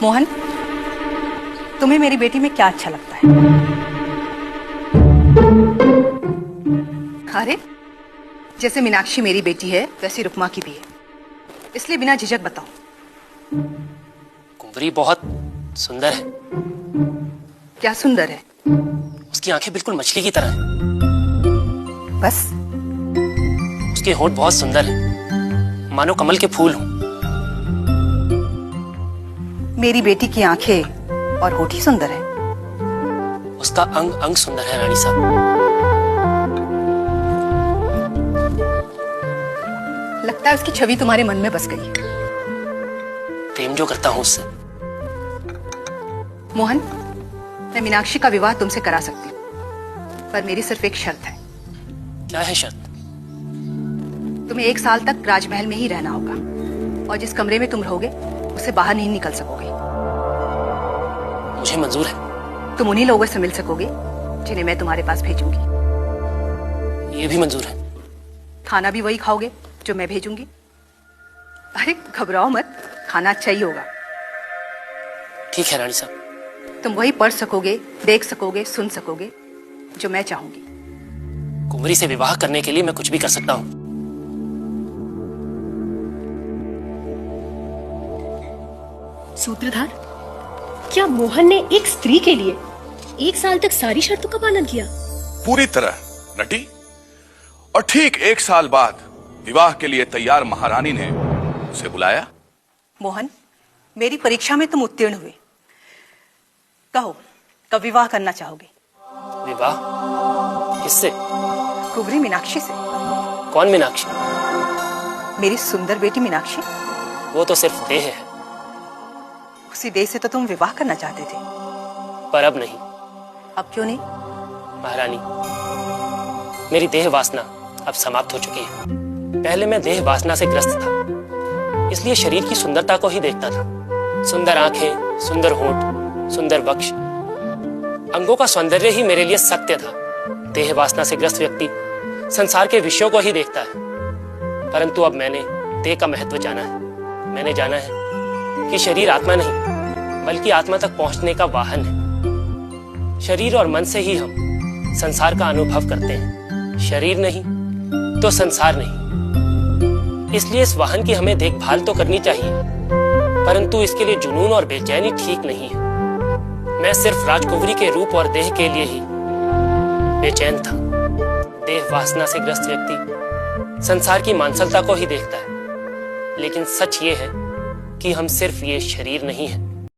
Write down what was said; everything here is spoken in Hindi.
मोहन, तुम्हें मेरी बेटी में क्या अच्छा लगता है? अरे, जैसे मीनाक्षी मेरी बेटी है वैसी रुक्मा की भी है, इसलिए बिना झिझक बताओ। कुंवरी बहुत सुंदर है। क्या सुंदर है? उसकी आंखें बिल्कुल मछली की तरह हैं। बस? उसके होंठ बहुत सुंदर हैं, मानो कमल के फूल हों। मेरी बेटी की आंखें और होठ ही सुंदर है। उसका अंग अंग सुंदर है रानी साहब। लगता है उसकी छवि तुम्हारे मन में बस गई है। प्रेम जो करता हूं उससे। मोहन, मैं मीनाक्षी का विवाह तुमसे करा सकती हूँ, पर मेरी सिर्फ एक शर्त है। क्या है शर्त? तुम्हें 1 साल तक राजमहल में ही रहना होगा और जिस कमरे में तुम रहोगे उससे बाहर नहीं निकल सकोगे। मुझे मंजूर है। तुम उन्हीं लोगों से मिल सकोगे जिन्हें मैं तुम्हारे पास भेजूंगी। ये भी मंजूर है। खाना भी वही खाओगे जो मैं भेजूंगी। अरे घबराओ मत, खाना अच्छा ही होगा। ठीक है रानी साहब। तुम वही पढ़ सकोगे, देख सकोगे, सुन सकोगे जो मैं चाहूंगी। कुंवरी से विवाह करने के लिए मैं कुछ भी कर सकता हूँ। सूत्रधार, क्या मोहन ने एक स्त्री के लिए 1 साल तक सारी शर्तों का पालन किया? पूरी तरह नटी। और ठीक 1 साल बाद विवाह के लिए तैयार महारानी ने उसे बुलाया। मोहन, मेरी परीक्षा में तुम उत्तीर्ण हुए। कहो, कब विवाह करना चाहोगे? विवाह? किससे? कुंवरी मीनाक्षी से। कौन मीनाक्षी? मेरी सुंदर बेटी मीनाक्षी। वो तो सिर्फ देह है। उसी देह से तो तुम विवाह करना चाहते थे। पर अब नहीं। अब क्यों नहीं? महारानी, मेरी देह वासना अब समाप्त हो चुकी है। पहले मैं देह वासना से ग्रस्त था, इसलिए शरीर की सुंदरता को ही देखता था। सुंदर आंखें, सुंदर होंठ, सुंदर वक्ष, अंगों का सौंदर्य ही मेरे लिए सत्य था। देह वासना से ग्रस्त व्यक्ति संसार के विषयों को ही देखता है। परंतु अब मैंने देह का महत्व जाना है। मैंने जाना है कि शरीर आत्मा नहीं बल्कि आत्मा तक पहुंचने का वाहन है। शरीर और मन से ही हम संसार का अनुभव करते हैं। शरीर नहीं तो संसार नहीं। इसलिए इस वाहन की हमें देखभाल तो करनी चाहिए, परंतु इसके लिए जुनून और बेचैनी ठीक नहीं है। मैं सिर्फ राजकुंवरी के रूप और देह के लिए ही बेचैन था। देह वासना से ग्रस्त व्यक्ति संसार की मानसलता को ही देखता है, लेकिन सच ये है कि हम सिर्फ ये शरीर नहीं है,